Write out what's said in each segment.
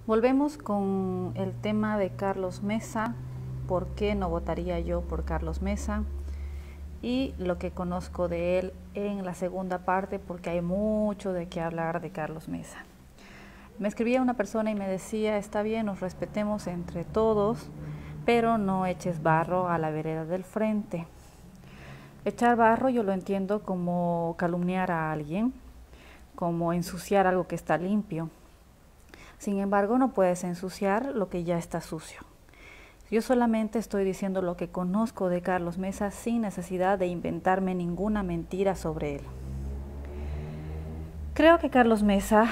Volvemos con el tema de Carlos Mesa, por qué no votaría yo por Carlos Mesa y lo que conozco de él en la segunda parte, porque hay mucho de qué hablar de Carlos Mesa. Me escribía una persona y me decía, está bien, nos respetemos entre todos, pero no eches barro a la vereda del frente. Echar barro yo lo entiendo como calumniar a alguien, como ensuciar algo que está limpio. Sin embargo, no puedes ensuciar lo que ya está sucio. Yo solamente estoy diciendo lo que conozco de Carlos Mesa sin necesidad de inventarme ninguna mentira sobre él. Creo que Carlos Mesa,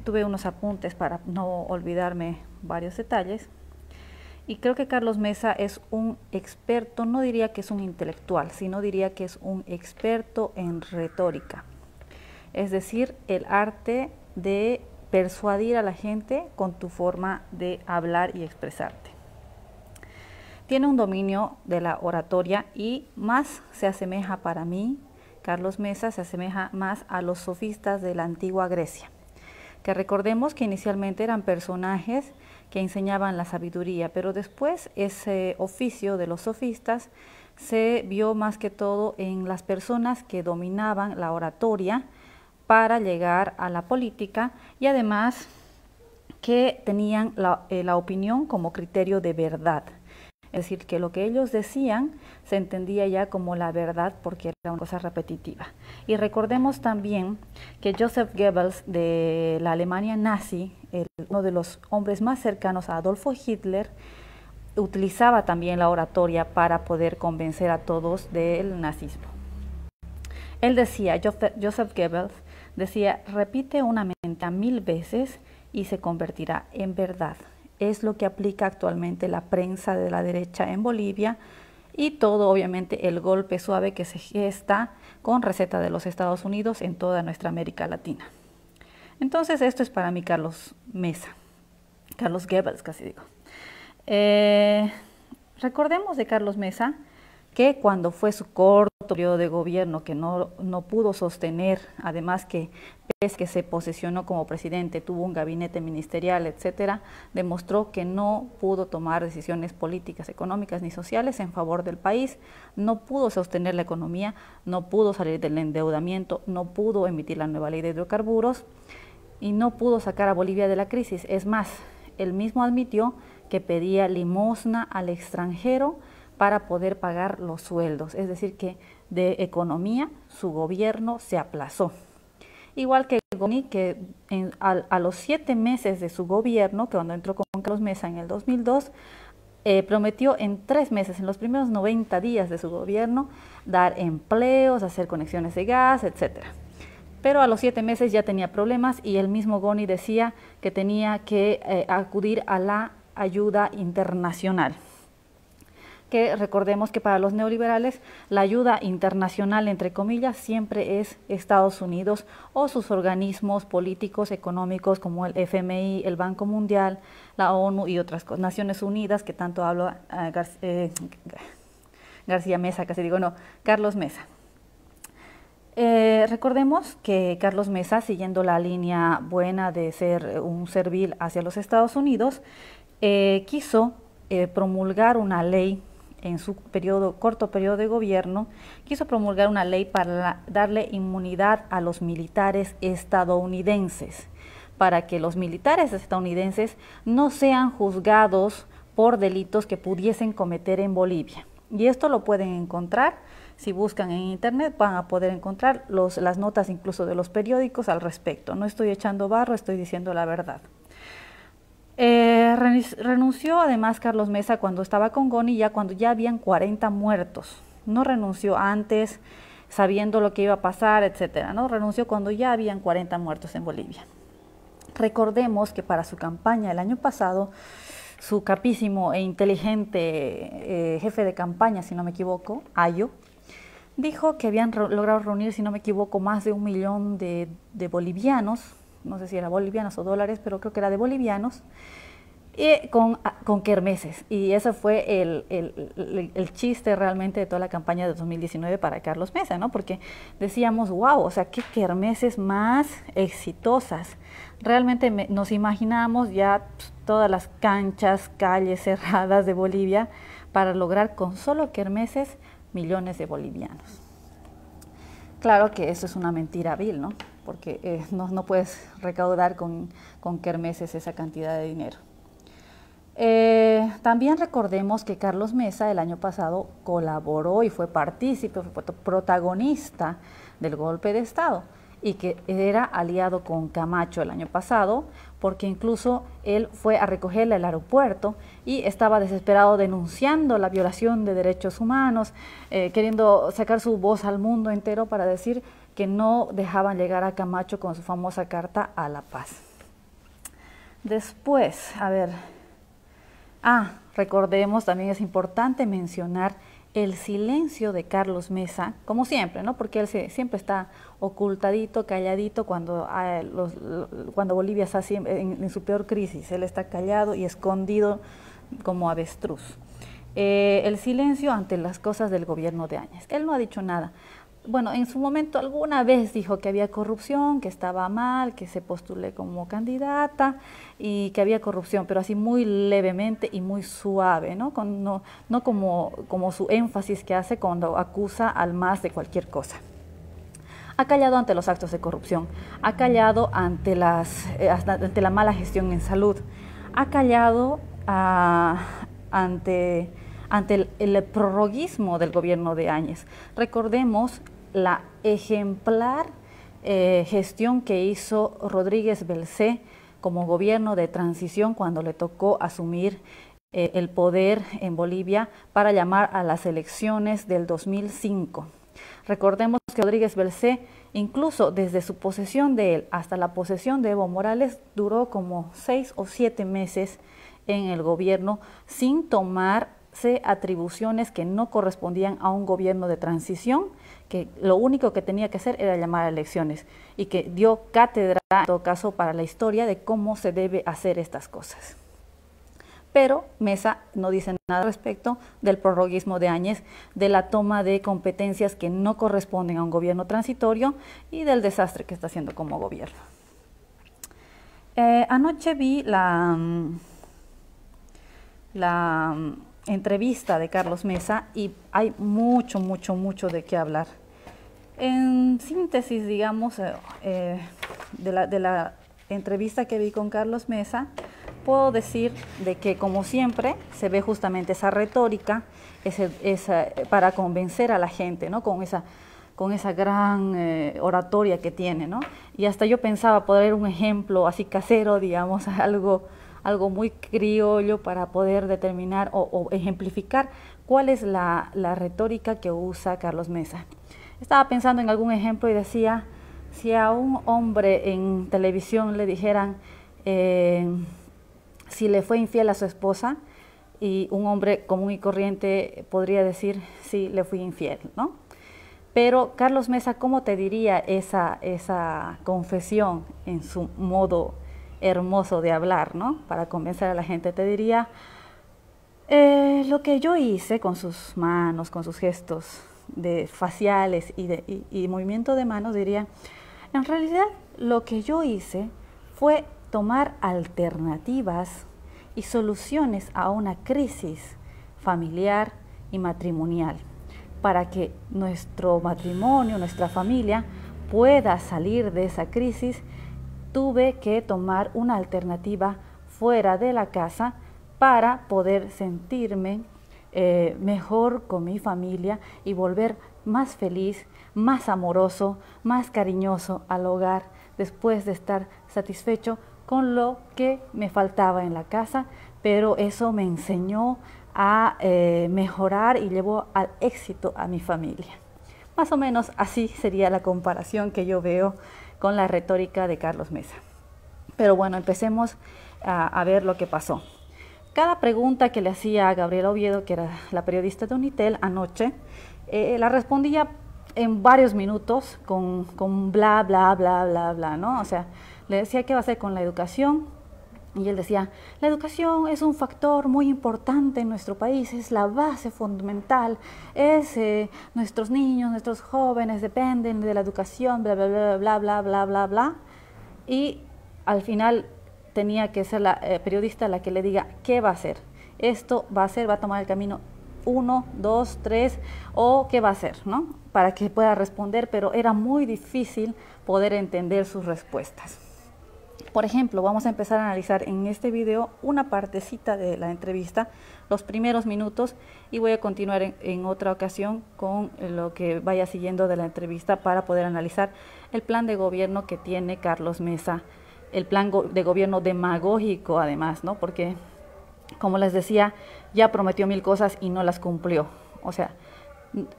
tuve unos apuntes para no olvidarme varios detalles, y creo que Carlos Mesa es un experto, no diría que es un intelectual, sino diría que es un experto en retórica. Es decir, el arte de persuadir a la gente con tu forma de hablar y expresarte. Tiene un dominio de la oratoria y más se asemeja para mí, Carlos Mesa se asemeja más a los sofistas de la antigua Grecia, que recordemos que inicialmente eran personajes que enseñaban la sabiduría, pero después ese oficio de los sofistas se vio más que todo en las personas que dominaban la oratoria para llegar a la política y además que tenían la opinión como criterio de verdad. Es decir, que lo que ellos decían se entendía ya como la verdad porque era una cosa repetitiva. Y recordemos también que Joseph Goebbels de la Alemania nazi, uno de los hombres más cercanos a Adolfo Hitler, utilizaba también la oratoria para poder convencer a todos del nazismo. Él decía, Joseph Goebbels decía, repite una mentira 1000 veces y se convertirá en verdad. Es lo que aplica actualmente la prensa de la derecha en Bolivia y todo obviamente el golpe suave que se gesta con receta de los Estados Unidos en toda nuestra América Latina. Entonces esto es para mí Carlos Mesa, Carlos Goebbels casi digo. Recordemos de Carlos Mesa que cuando fue su corto periodo de gobierno que no pudo sostener, además que pese que se posesionó como presidente, tuvo un gabinete ministerial, etcétera, demostró que no pudo tomar decisiones políticas, económicas ni sociales en favor del país, no pudo sostener la economía, no pudo salir del endeudamiento, no pudo emitir la nueva ley de hidrocarburos y no pudo sacar a Bolivia de la crisis. Es más, él mismo admitió que pedía limosna al extranjero para poder pagar los sueldos, es decir que de economía su gobierno se aplazó. Igual que Goni, que a los 7 meses de su gobierno, que cuando entró con Carlos Mesa en el 2002, prometió en 3 meses, en los primeros 90 días de su gobierno, dar empleos, hacer conexiones de gas, etcétera. Pero a los 7 meses ya tenía problemas y el mismo Goni decía que tenía que acudir a la ayuda internacional. Que recordemos que para los neoliberales la ayuda internacional, entre comillas, siempre es Estados Unidos o sus organismos políticos, económicos como el FMI, el Banco Mundial, la ONU y otras cosas, Naciones Unidas, que tanto habla García Mesa, casi digo no, Carlos Mesa. Recordemos que Carlos Mesa, siguiendo la línea buena de ser un servil hacia los Estados Unidos, quiso promulgar una ley en su corto periodo de gobierno, quiso promulgar una ley para darle inmunidad a los militares estadounidenses, para que los militares estadounidenses no sean juzgados por delitos que pudiesen cometer en Bolivia. Y esto lo pueden encontrar, si buscan en internet van a poder encontrar las notas incluso de los periódicos al respecto. No estoy echando barro, estoy diciendo la verdad. Renunció además Carlos Mesa cuando estaba con Goni, cuando ya habían 40 muertos. No renunció antes, sabiendo lo que iba a pasar, etcétera, ¿no? Renunció cuando ya habían 40 muertos en Bolivia. Recordemos que para su campaña el año pasado, su capísimo e inteligente jefe de campaña, si no me equivoco, Ayo, dijo que habían logrado reunir, si no me equivoco, más de 1 millón de bolivianos, no sé si era bolivianos o dólares, pero creo que era de bolivianos, con kermeses. Y ese fue el chiste realmente de toda la campaña de 2019 para Carlos Mesa, ¿no? Porque decíamos, wow, o sea, qué kermeses más exitosas. Realmente nos imaginamos ya todas las canchas, calles cerradas de Bolivia para lograr con solo kermeses millones de bolivianos. Claro que eso es una mentira vil, ¿no? Porque no puedes recaudar con kermeses esa cantidad de dinero. También recordemos que Carlos Mesa el año pasado colaboró y fue partícipe, fue protagonista del golpe de Estado y que era aliado con Camacho el año pasado, porque incluso él fue a recogerle al aeropuerto y estaba desesperado denunciando la violación de derechos humanos, queriendo sacar su voz al mundo entero para decir que no dejaban llegar a Camacho con su famosa carta a la paz. Después, a ver, recordemos, también es importante mencionar el silencio de Carlos Mesa, como siempre, ¿no? Porque él siempre está ocultadito, calladito cuando Bolivia está en su peor crisis. Él está callado y escondido como avestruz. El silencio ante las cosas del gobierno de Áñez. Él no ha dicho nada. Bueno, en su momento alguna vez dijo que había corrupción, que estaba mal, que se postule como candidata y que había corrupción, pero así muy levemente y muy suave, ¿no? No como su énfasis que hace cuando acusa al MAS de cualquier cosa. Ha callado ante los actos de corrupción, ha callado ante la mala gestión en salud, ha callado ante el prorroguismo del gobierno de Áñez. Recordemos la ejemplar gestión que hizo Rodríguez Belcé como gobierno de transición cuando le tocó asumir el poder en Bolivia para llamar a las elecciones del 2005. Recordemos que Rodríguez Belcé, incluso desde su posesión de él hasta la posesión de Evo Morales, duró como 6 o 7 meses en el gobierno sin tomarse atribuciones que no correspondían a un gobierno de transición, que lo único que tenía que hacer era llamar a elecciones y que dio cátedra, en todo caso, para la historia de cómo se debe hacer estas cosas. Pero Mesa no dice nada respecto del prorroguismo de Áñez, de la toma de competencias que no corresponden a un gobierno transitorio y del desastre que está haciendo como gobierno. Anoche vi la entrevista de Carlos Mesa y hay mucho de qué hablar. En síntesis, digamos, de la entrevista que vi con Carlos Mesa, puedo decir de que, como siempre, se ve justamente esa retórica para convencer a la gente, ¿no? Con esa gran oratoria que tiene, ¿no? Y hasta yo pensaba poner un ejemplo así casero, digamos, algo muy criollo para poder determinar o ejemplificar cuál es la retórica que usa Carlos Mesa. Estaba pensando en algún ejemplo y decía, si a un hombre en televisión le dijeran si le fue infiel a su esposa, y un hombre común y corriente podría decir, sí, le fui infiel, ¿no? Pero Carlos Mesa, ¿cómo te diría esa confesión en su modo hermoso de hablar, ¿no? Para convencer a la gente, te diría, lo que yo hice con sus manos, con sus gestos faciales y movimiento de manos, diría, en realidad lo que yo hice fue tomar alternativas y soluciones a una crisis familiar y matrimonial para que nuestro matrimonio, nuestra familia pueda salir de esa crisis. Tuve que tomar una alternativa fuera de la casa para poder sentirme mejor con mi familia y volver más feliz, más amoroso, más cariñoso al hogar después de estar satisfecho con lo que me faltaba en la casa, pero eso me enseñó a mejorar y llevó al éxito a mi familia. Más o menos así sería la comparación que yo veo con la retórica de Carlos Mesa. Pero bueno, empecemos a ver lo que pasó. Cada pregunta que le hacía a Gabriela Oviedo, que era la periodista de Unitel, anoche, la respondía en varios minutos con bla, bla, bla, bla, bla, ¿no? O sea, le decía qué va a hacer con la educación, Y él decía, la educación es un factor muy importante en nuestro país, es la base fundamental, nuestros niños, nuestros jóvenes dependen de la educación, bla, bla, bla, bla, bla, bla, bla, bla. Y al final tenía que ser la periodista la que le diga qué va a hacer. Esto va a ser, va a tomar el camino 1, 2, 3, o qué va a hacer, ¿no? Para que pueda responder, pero era muy difícil poder entender sus respuestas. Por ejemplo, vamos a empezar a analizar en este video una partecita de la entrevista, los primeros minutos, y voy a continuar en otra ocasión con lo que vaya siguiendo de la entrevista para poder analizar el plan de gobierno que tiene Carlos Mesa, el plan de gobierno demagógico además, ¿no? Porque, como les decía, ya prometió 1000 cosas y no las cumplió. O sea,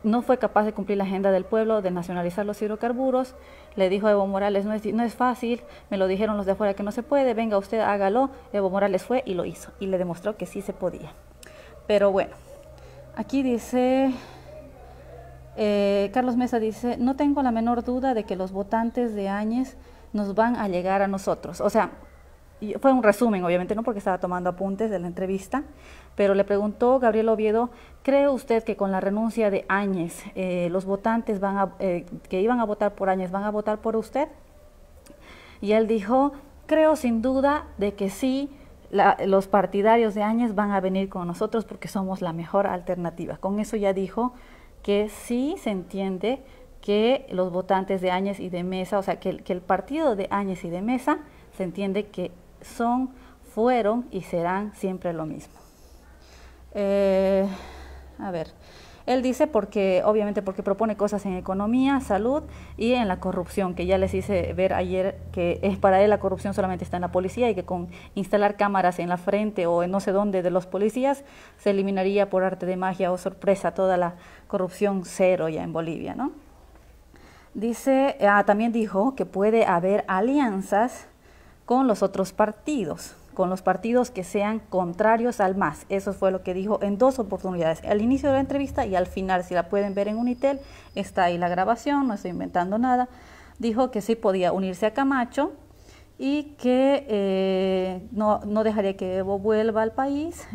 no fue capaz de cumplir la agenda del pueblo, de nacionalizar los hidrocarburos. Le dijo a Evo Morales, no es fácil, me lo dijeron los de afuera que no se puede, venga usted, hágalo. Evo Morales fue y lo hizo, y le demostró que sí se podía. Pero bueno, aquí dice, Carlos Mesa dice, no tengo la menor duda de que los votantes de Áñez nos van a llegar a nosotros. O sea, fue un resumen, obviamente, no porque estaba tomando apuntes de la entrevista, pero le preguntó Gabriel Oviedo, ¿cree usted que con la renuncia de Áñez los votantes que iban a votar por Áñez van a votar por usted? Y él dijo, creo sin duda de que sí, los partidarios de Áñez van a venir con nosotros porque somos la mejor alternativa. Con eso ya dijo que sí se entiende que los votantes de Áñez y de Mesa, o sea, que el partido de Áñez y de Mesa, se entiende que fueron y serán siempre lo mismo. A ver, él dice obviamente porque propone cosas en economía, salud y en la corrupción, que ya les hice ver ayer que para él la corrupción solamente está en la policía y que con instalar cámaras en la frente o en no sé dónde de los policías se eliminaría por arte de magia o sorpresa toda la corrupción cero ya en Bolivia, ¿no? Dice, también dijo que puede haber alianzas con los otros partidos, con los partidos que sean contrarios al MAS. Eso fue lo que dijo en 2 oportunidades, al inicio de la entrevista y al final. Si la pueden ver en Unitel, está ahí la grabación, no estoy inventando nada. Dijo que sí podía unirse a Camacho y que no dejaría que Evo vuelva al país,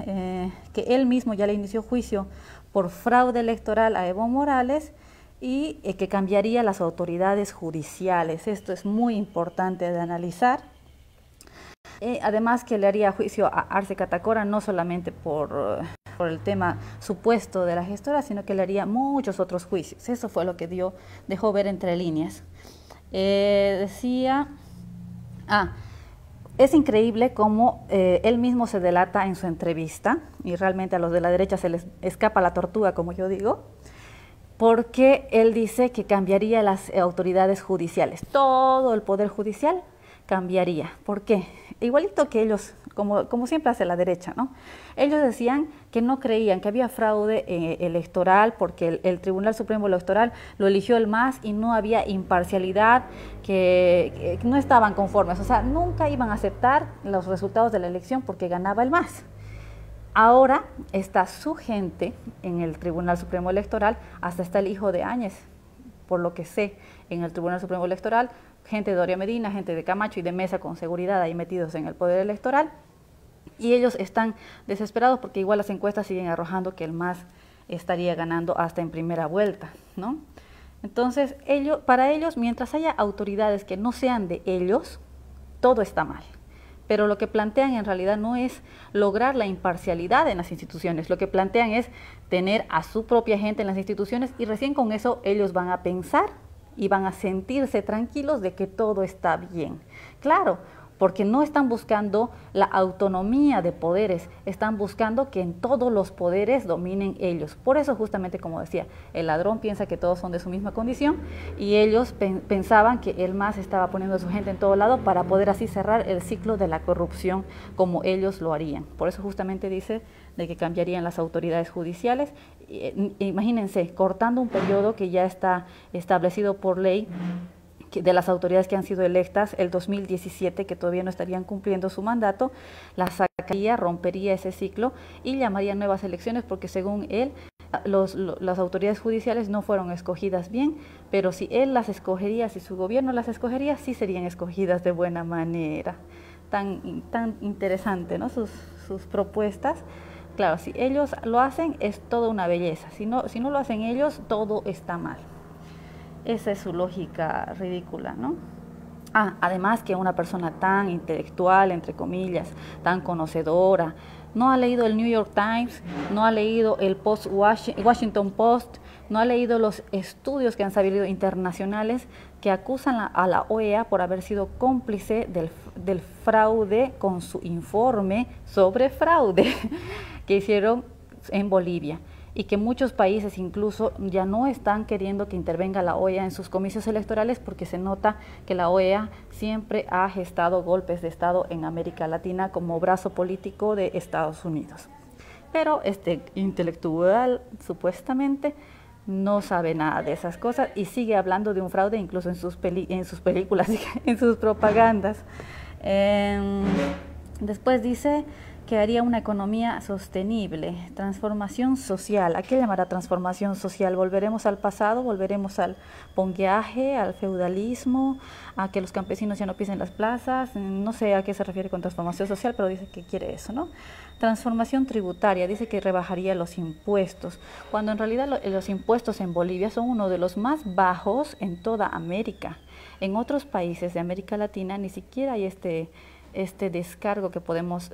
que él mismo ya le inició juicio por fraude electoral a Evo Morales y que cambiaría las autoridades judiciales. Esto es muy importante de analizar. Además que le haría juicio a Arce Catacora, no solamente por el tema supuesto de la gestora, sino que le haría muchos otros juicios. Eso fue lo que dejó ver entre líneas. Decía, es increíble cómo él mismo se delata en su entrevista, y realmente a los de la derecha se les escapa la tortuga, como yo digo, porque él dice que cambiaría las autoridades judiciales, todo el poder judicial cambiaría. ¿Por qué? Igualito que ellos, como siempre hace la derecha, ¿no? Ellos decían que no creían que había fraude electoral porque el Tribunal Supremo Electoral lo eligió el MAS y no había imparcialidad, que no estaban conformes, o sea, nunca iban a aceptar los resultados de la elección porque ganaba el MAS. Ahora está su gente en el Tribunal Supremo Electoral, hasta está el hijo de Áñez, por lo que sé, en el Tribunal Supremo Electoral, gente de Doria Medina, gente de Camacho y de Mesa con seguridad ahí metidos en el poder electoral, y ellos están desesperados porque igual las encuestas siguen arrojando que el MAS estaría ganando hasta en primera vuelta, ¿no? Entonces, para ellos, mientras haya autoridades que no sean de ellos, todo está mal. Pero lo que plantean en realidad no es lograr la imparcialidad en las instituciones, lo que plantean es tener a su propia gente en las instituciones y recién con eso ellos van a pensar y van a sentirse tranquilos de que todo está bien. Claro, porque no están buscando la autonomía de poderes, están buscando que en todos los poderes dominen ellos. Por eso justamente, como decía, el ladrón piensa que todos son de su misma condición y ellos pensaban que el MAS estaba poniendo a su gente en todo lado para poder así cerrar el ciclo de la corrupción como ellos lo harían. Por eso justamente dice de que cambiarían las autoridades judiciales. Imagínense, cortando un periodo que ya está establecido por ley, de las autoridades que han sido electas el 2017, que todavía no estarían cumpliendo su mandato, la sacaría, rompería ese ciclo y llamaría nuevas elecciones porque según él, las autoridades judiciales no fueron escogidas bien, pero si él las escogería, si su gobierno las escogería, sí serían escogidas de buena manera. tan interesante, ¿no? Sus propuestas. Claro, si ellos lo hacen es toda una belleza, si no lo hacen ellos, todo está mal. Esa es su lógica ridícula, ¿no? Además que una persona tan intelectual, entre comillas, tan conocedora, no ha leído el New York Times, no ha leído el Washington Post, no ha leído los estudios que han salido internacionales que acusan a la OEA por haber sido cómplice del fraude con su informe sobre fraude que hicieron en Bolivia, y que muchos países incluso ya no están queriendo que intervenga la OEA en sus comicios electorales porque se nota que la OEA siempre ha gestado golpes de Estado en América Latina como brazo político de Estados Unidos. Pero este intelectual supuestamente no sabe nada de esas cosas y sigue hablando de un fraude incluso en sus películas, en sus propagandas. Después dice que haría una economía sostenible, transformación social. ¿A qué llamará transformación social? ¿Volveremos al pasado? ¿Volveremos al pongueaje, al feudalismo, a que los campesinos ya no pisen las plazas? No sé a qué se refiere con transformación social, pero dice que quiere eso, ¿no? Transformación tributaria, dice que rebajaría los impuestos, cuando en realidad los impuestos en Bolivia son uno de los más bajos en toda América. En otros países de América Latina ni siquiera hay este descargo que podemos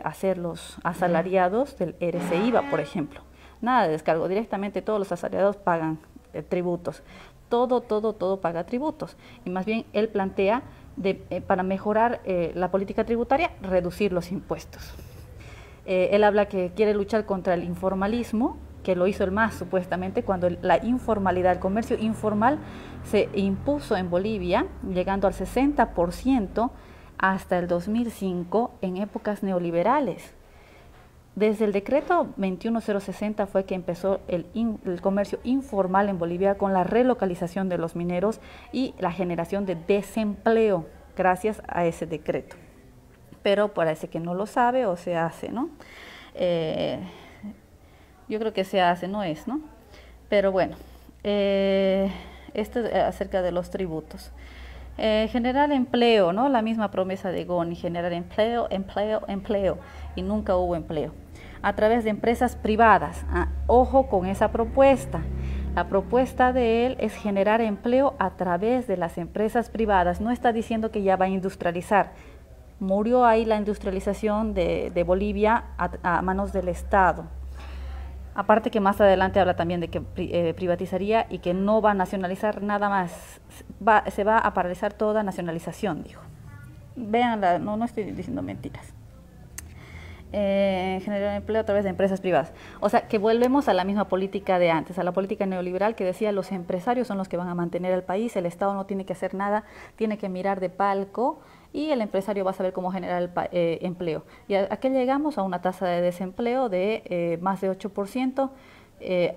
hacer los asalariados del RCIVA, por ejemplo. Nada de descargo, directamente todos los asalariados pagan tributos. Todo paga tributos. Y más bien él plantea, para mejorar la política tributaria, reducir los impuestos. Él habla que quiere luchar contra el informalismo, que lo hizo el MAS supuestamente, cuando la informalidad, el comercio informal se impuso en Bolivia, llegando al 60%, hasta el 2005 en épocas neoliberales. Desde el decreto 21060 fue que empezó el comercio informal en Bolivia con la relocalización de los mineros y la generación de desempleo gracias a ese decreto. Pero parece que no lo sabe o se hace, ¿no? Yo creo que se hace, no es, ¿no? Pero bueno, esto es acerca de los tributos. Generar empleo, ¿no? La misma promesa de Goni, generar empleo, y nunca hubo empleo. A través de empresas privadas. Ojo con esa propuesta. La propuesta de él es generar empleo a través de las empresas privadas. No está diciendo que ya va a industrializar. Murió ahí la industrialización de Bolivia a manos del Estado. Aparte que más adelante habla también de que privatizaría y que no va a nacionalizar nada más, se va a paralizar toda nacionalización, dijo. Véanla, no estoy diciendo mentiras. Generar empleo a través de empresas privadas. O sea, que volvemos a la misma política de antes, a la política neoliberal que decía los empresarios son los que van a mantener el país, el Estado no tiene que hacer nada, tiene que mirar de palco y el empresario va a saber cómo generar empleo. ¿Y a qué llegamos? A una tasa de desempleo de más de 8%,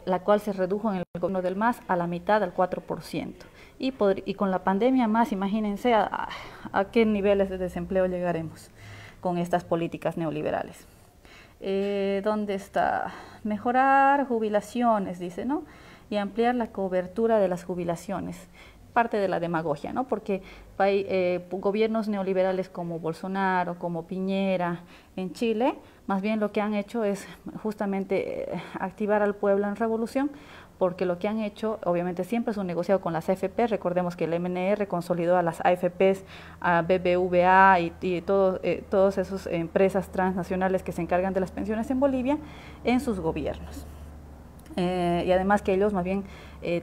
la cual se redujo en el gobierno del MAS a la mitad, al 4%. Y con la pandemia más, imagínense a qué niveles de desempleo llegaremos con estas políticas neoliberales. ¿Dónde está? Mejorar jubilaciones, dice, ¿no? Y ampliar la cobertura de las jubilaciones. Parte de la demagogia, ¿no? Porque gobiernos neoliberales como Bolsonaro, como Piñera en Chile, más bien lo que han hecho es justamente activar al pueblo en revolución, porque lo que han hecho, obviamente siempre es un negociado con las AFP, recordemos que el MNR consolidó a las AFPs, a BBVA y todas esas empresas transnacionales que se encargan de las pensiones en Bolivia, en sus gobiernos. Y además que ellos más bien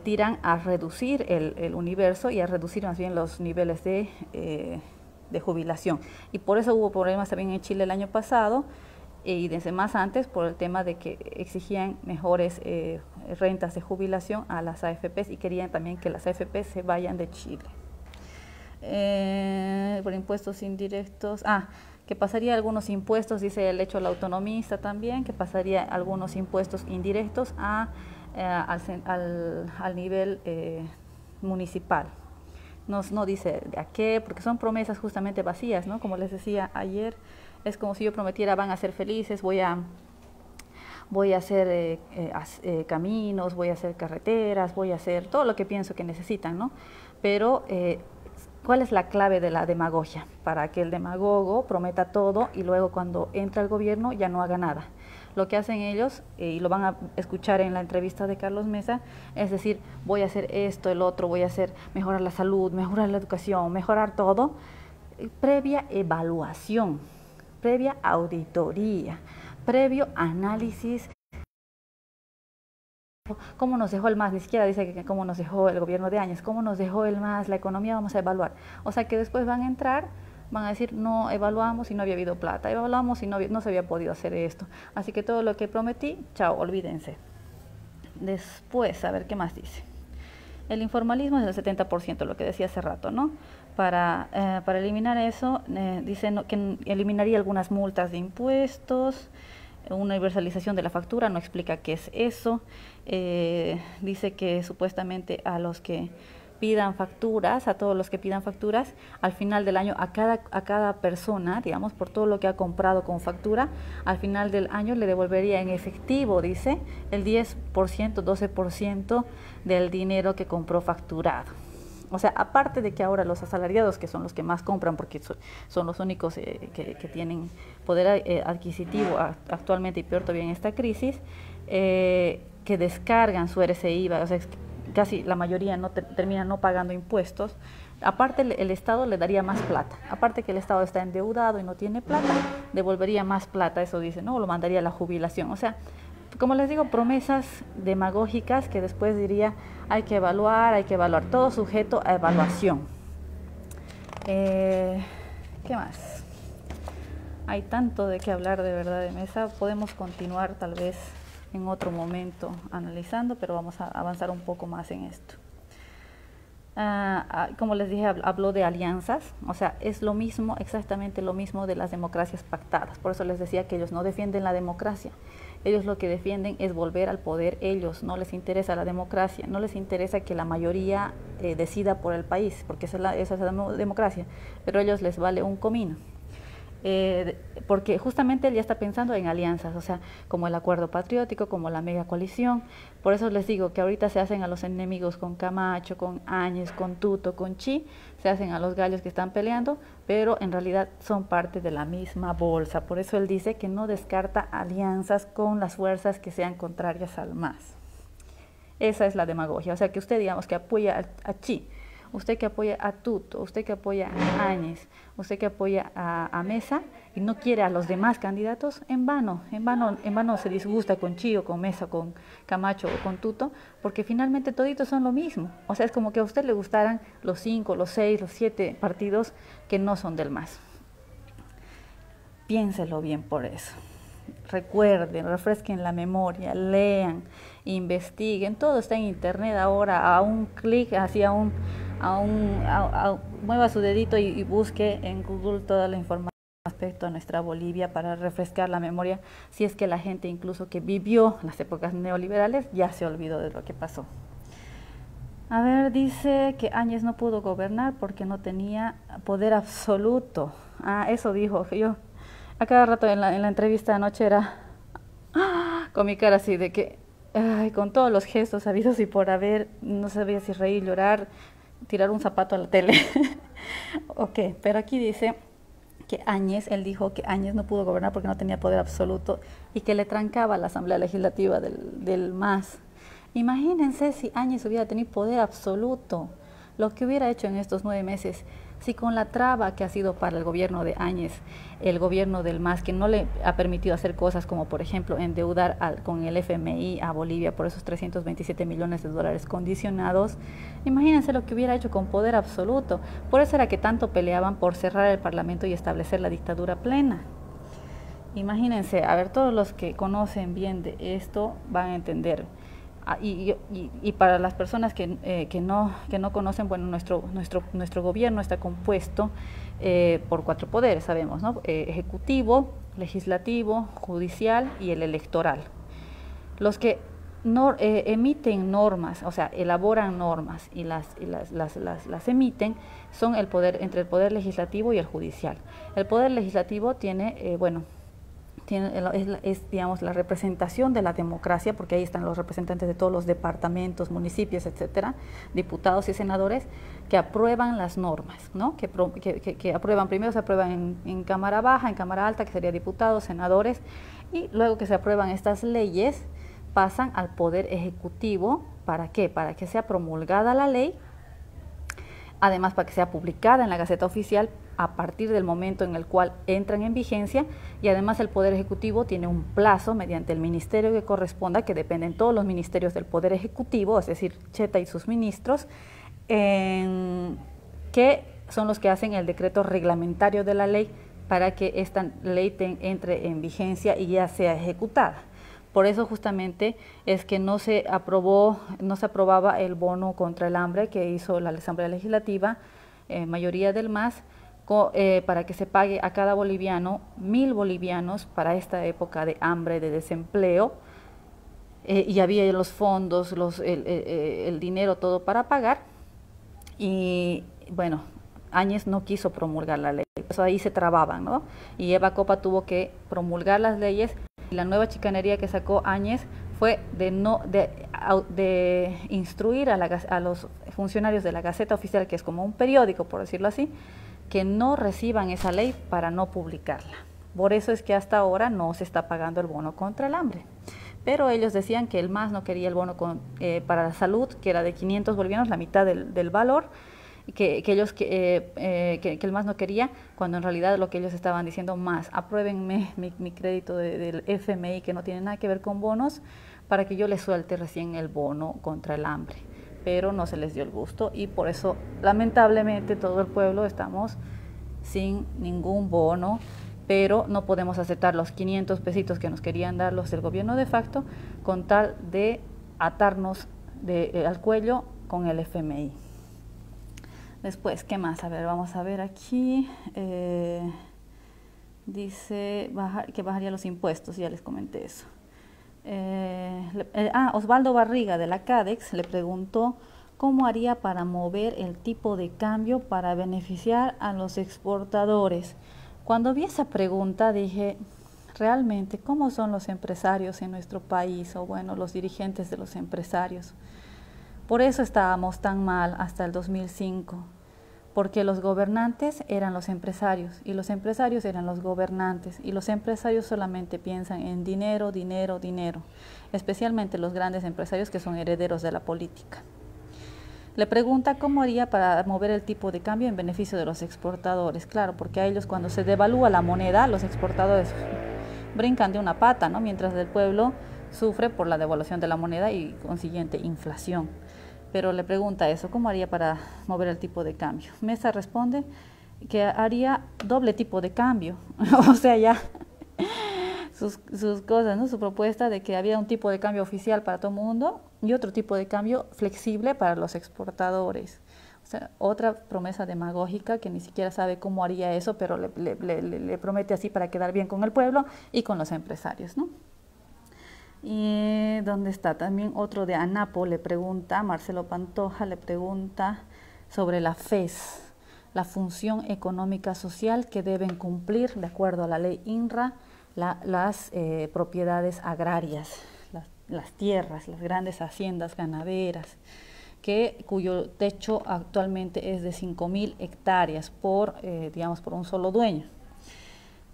tiran a reducir el universo y a reducir más bien los niveles de jubilación. Y por eso hubo problemas también en Chile el año pasado y desde más antes por el tema de que exigían mejores rentas de jubilación a las AFPs y querían también que las AFPs se vayan de Chile. Por impuestos indirectos, que pasaría algunos impuestos, dice el hecho la autonomista también, que pasaría algunos impuestos indirectos al nivel municipal. No dice a qué, porque son promesas justamente vacías, ¿no? Como les decía ayer, es como si yo prometiera van a ser felices, voy a hacer caminos, voy a hacer carreteras, voy a hacer todo lo que pienso que necesitan, ¿no? Pero ¿Cuál es la clave de la demagogia? Para que el demagogo prometa todo y luego cuando entra al gobierno ya no haga nada. Lo que hacen ellos, y lo van a escuchar en la entrevista de Carlos Mesa, es decir, voy a hacer esto, el otro, voy a hacer mejorar la salud, mejorar la educación, mejorar todo, previa evaluación, previa auditoría, previo análisis. ¿Cómo nos dejó el MAS? Ni siquiera dice que cómo nos dejó el gobierno de Áñez, cómo nos dejó el MAS, la economía, vamos a evaluar. O sea que después van a entrar, van a decir, no evaluamos y no había habido plata, evaluamos y no se había podido hacer esto. Así que todo lo que prometí, chao, olvídense. Después, a ver qué más dice. El informalismo es el 70%, lo que decía hace rato, ¿no? Para eliminar eso, dice que eliminaría algunas multas de impuestos, una universalización de la factura, no explica qué es eso. Dice que supuestamente a los que pidan facturas, a todos los que pidan facturas, al final del año, a cada persona, digamos, por todo lo que ha comprado con factura, al final del año le devolvería en efectivo, dice, el 10%, 12% del dinero que compró facturado. O sea, aparte de que ahora los asalariados, que son los que más compran, porque son los únicos que tienen poder adquisitivo actualmente y peor todavía en esta crisis, que descargan su RCI, o sea, casi la mayoría termina no pagando impuestos. Aparte el Estado le daría más plata, aparte que el Estado está endeudado y no tiene plata, devolvería más plata, eso dice, ¿no? Lo mandaría a la jubilación. O sea, como les digo, promesas demagógicas que después diría hay que evaluar, todo sujeto a evaluación. ¿Qué más? Hay tanto de qué hablar de verdad de Mesa, podemos continuar tal vez en otro momento analizando, pero vamos a avanzar un poco más en esto. Como les dije, habló de alianzas, o sea, es lo mismo, exactamente lo mismo de las democracias pactadas. Por eso les decía que ellos no defienden la democracia. Ellos lo que defienden es volver al poder. Ellos no les interesa la democracia, no les interesa que la mayoría decida por el país, porque esa es la democracia, pero a ellos les vale un comino. Porque justamente él ya está pensando en alianzas, o sea, como el acuerdo patriótico, como la mega coalición. Por eso les digo que ahorita se hacen a los enemigos con Camacho, con Áñez, con Tuto, con Chi, se hacen a los gallos que están peleando, pero en realidad son parte de la misma bolsa. Por eso él dice que no descarta alianzas con las fuerzas que sean contrarias al MAS. Esa es la demagogia, o sea, que usted, digamos, que apoya a Chi, usted que apoya a Tuto, usted que apoya a Áñez, usted que apoya a Mesa y no quiere a los demás candidatos, en vano se disgusta con Chi o con Mesa, con Camacho o con Tuto, porque finalmente toditos son lo mismo. O sea, es como que a usted le gustaran los 5, los 6, los 7 partidos que no son del MAS. Piénselo bien por eso. Recuerden, refresquen la memoria, lean, investiguen, todo está en internet ahora, a un clic, así mueva su dedito y busque en Google toda la información respecto a nuestra Bolivia para refrescar la memoria, si es que la gente incluso que vivió las épocas neoliberales ya se olvidó de lo que pasó. A ver, dice que Áñez no pudo gobernar porque no tenía poder absoluto. Eso dijo. Yo a cada rato en la entrevista anoche era con mi cara así de que, con todos los gestos habidos y por haber, no sabía si reír, llorar, tirar un zapato a la tele. Ok, pero aquí dice que Áñez, él dijo que Áñez no pudo gobernar porque no tenía poder absoluto y que le trancaba la Asamblea Legislativa del MAS. Imagínense si Áñez hubiera tenido poder absoluto, lo que hubiera hecho en estos 9 meses, si con la traba que ha sido para el gobierno de Áñez, el gobierno del MAS, que no le ha permitido hacer cosas como, por ejemplo, endeudar con el FMI a Bolivia por esos 327 millones de dólares condicionados, imagínense lo que hubiera hecho con poder absoluto. Por eso era que tanto peleaban por cerrar el Parlamento y establecer la dictadura plena. Imagínense, a ver, todos los que conocen bien de esto van a entender. Y para las personas que no conocen, bueno, nuestro gobierno está compuesto por 4 poderes, sabemos, ¿no? Ejecutivo, legislativo, judicial y el electoral. Los que emiten normas, o sea, elaboran normas y las emiten, son entre el poder legislativo y el judicial. El poder legislativo tiene, digamos, la representación de la democracia, porque ahí están los representantes de todos los departamentos, municipios, etcétera, diputados y senadores, que aprueban las normas, ¿no? Que aprueban, primero se aprueban en Cámara Baja, en Cámara Alta, que sería diputados, senadores, y luego que se aprueban estas leyes, pasan al Poder Ejecutivo. ¿Para qué? Para que sea promulgada la ley, además para que sea publicada en la Gaceta Oficial a partir del momento en el cual entran en vigencia, y además el Poder Ejecutivo tiene un plazo mediante el ministerio que corresponda, que dependen todos los ministerios del Poder Ejecutivo, es decir, Cheta y sus ministros, que son los que hacen el decreto reglamentario de la ley para que esta ley entre en vigencia y ya sea ejecutada. Por eso justamente es que no se aprobaba el bono contra el hambre que hizo la Asamblea Legislativa, mayoría del MAS, para que se pague a cada boliviano 1.000 bolivianos para esta época de hambre, de desempleo, y había los fondos, el dinero, todo para pagar, y bueno, Áñez no quiso promulgar la ley, por eso ahí se trababan, ¿no? Y Eva Copa tuvo que promulgar las leyes. La nueva chicanería que sacó Áñez fue de instruir a los funcionarios de la Gaceta Oficial, que es como un periódico, por decirlo así, que no reciban esa ley para no publicarla. Por eso es que hasta ahora no se está pagando el bono contra el hambre. Pero ellos decían que el MAS no quería el bono para la salud, que era de 500 bolivianos, la mitad del valor, que el MAS no quería, cuando en realidad lo que ellos estaban diciendo: MAS, apruébenme mi crédito del FMI, que no tiene nada que ver con bonos, para que yo les suelte recién el bono contra el hambre. Pero no se les dio el gusto, y por eso lamentablemente todo el pueblo estamos sin ningún bono, pero no podemos aceptar los 500 pesitos que nos querían dar los del gobierno de facto, con tal de atarnos al cuello con el FMI. Después, ¿qué más? A ver, vamos a ver aquí. Dice que bajaría los impuestos, ya les comenté eso. Osvaldo Barriga de la CADEX le preguntó cómo haría para mover el tipo de cambio para beneficiar a los exportadores. Cuando vi esa pregunta dije, realmente, ¿cómo son los empresarios en nuestro país? O bueno, los dirigentes de los empresarios. Por eso estábamos tan mal hasta el 2005. Porque los gobernantes eran los empresarios, y los empresarios eran los gobernantes, y los empresarios solamente piensan en dinero, dinero, dinero, especialmente los grandes empresarios que son herederos de la política. Le pregunta cómo haría para mover el tipo de cambio en beneficio de los exportadores. Claro, porque a ellos, cuando se devalúa la moneda, los exportadores brincan de una pata, ¿no? Mientras el pueblo sufre por la devaluación de la moneda y consiguiente inflación. Pero le pregunta eso, ¿cómo haría para mover el tipo de cambio? Mesa responde que haría doble tipo de cambio, o sea, ya sus cosas, ¿no? Su propuesta de que había un tipo de cambio oficial para todo el mundo y otro tipo de cambio flexible para los exportadores. O sea, otra promesa demagógica que ni siquiera sabe cómo haría eso, pero le promete así para quedar bien con el pueblo y con los empresarios, ¿no? Y ¿dónde está? También otro de ANAPO le pregunta, Marcelo Pantoja le pregunta sobre la FES, la función económica social que deben cumplir de acuerdo a la ley INRA, las propiedades agrarias, las tierras, las grandes haciendas ganaderas, cuyo techo actualmente es de 5.000 hectáreas digamos, por un solo dueño,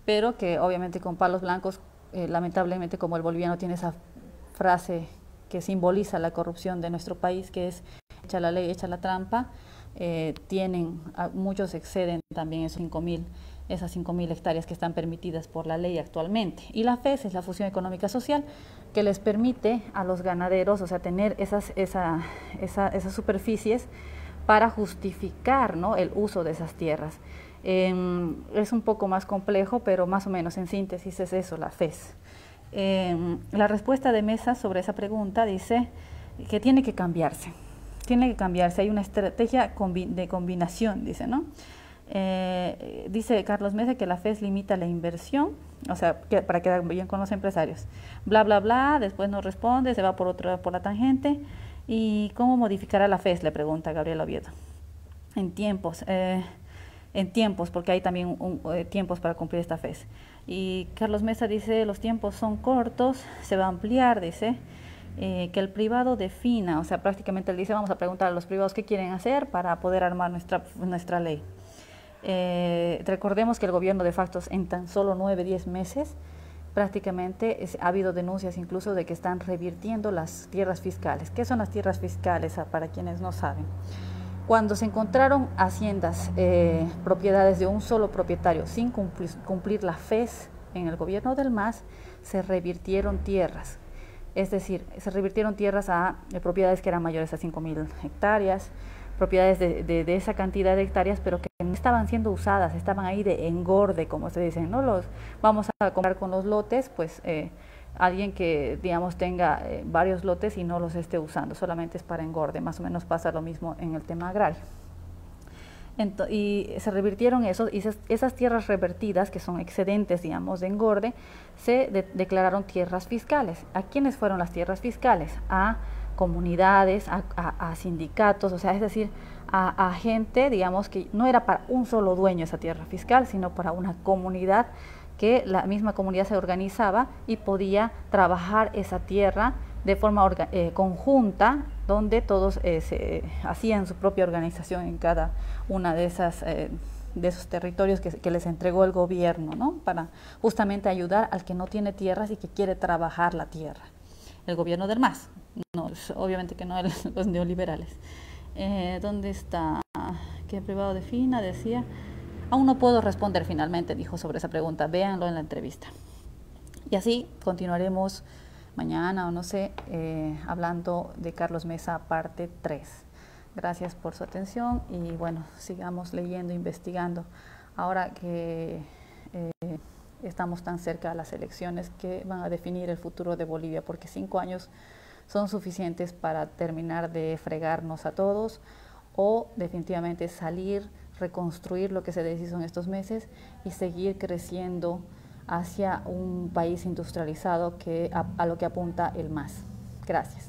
pero que obviamente con palos blancos, lamentablemente, como el boliviano tiene esa frase que simboliza la corrupción de nuestro país, que es echa la ley, echa la trampa, muchos exceden también esas 5.000 hectáreas que están permitidas por la ley actualmente. Y la FES es la Fusión Económica Social, que les permite a los ganaderos, o sea, tener esas superficies para justificar, ¿no?, el uso de esas tierras. Es un poco más complejo, pero más o menos en síntesis es eso, la FES. La respuesta de Mesa sobre esa pregunta dice que tiene que cambiarse, hay una estrategia de combinación, dice, ¿no? Dice Carlos Mesa que la FES limita la inversión, o sea, para quedar bien con los empresarios, bla, bla, bla, después no responde, se va por la tangente. ¿Y cómo modificará la FES?, le pregunta Gabriel Oviedo. En tiempos, en tiempos, porque hay también tiempos para cumplir esta FES. Y Carlos Mesa dice, los tiempos son cortos, se va a ampliar, dice, que el privado defina, o sea, prácticamente él dice, vamos a preguntar a los privados qué quieren hacer para poder armar nuestra ley. Recordemos que el gobierno de facto en tan solo 9-10 meses prácticamente ha habido denuncias incluso de que están revirtiendo las tierras fiscales. ¿Qué son las tierras fiscales? Para quienes no saben. Cuando se encontraron haciendas, propiedades de un solo propietario sin cumplir la FES en el gobierno del MAS, se revirtieron tierras. Es decir, se revirtieron tierras a propiedades que eran mayores a 5.000 hectáreas, propiedades de esa cantidad de hectáreas, pero que no estaban siendo usadas, estaban ahí de engorde, como se dicen, ¿no? Vamos a comprar con los lotes, pues alguien que, digamos, tenga varios lotes y no los esté usando, solamente es para engorde. Más o menos pasa lo mismo en el tema agrario. Y se revirtieron esos, y esas tierras revertidas, que son excedentes, digamos, de engorde, se declararon tierras fiscales. ¿A quiénes fueron las tierras fiscales? A comunidades, a sindicatos, o sea, es decir, a gente, digamos, que no era para un solo dueño esa tierra fiscal, sino para una comunidad, que la misma comunidad se organizaba y podía trabajar esa tierra de forma conjunta, donde todos hacían su propia organización en cada una de esos territorios que les entregó el gobierno, ¿no? Para justamente ayudar al que no tiene tierras y que quiere trabajar la tierra. El gobierno del MAS, no, obviamente que no los neoliberales. ¿Dónde está? ¿Qué el privado defina? Decía. Aún no puedo responder finalmente, dijo sobre esa pregunta. Véanlo en la entrevista. Y así continuaremos mañana o no sé, hablando de Carlos Mesa parte 3. Gracias por su atención y bueno, sigamos leyendo, investigando. Ahora que estamos tan cerca de las elecciones que van a definir el futuro de Bolivia, porque 5 años son suficientes para terminar de fregarnos a todos o definitivamente salir, reconstruir lo que se deshizo en estos meses y seguir creciendo hacia un país industrializado a lo que apunta el MAS. Gracias.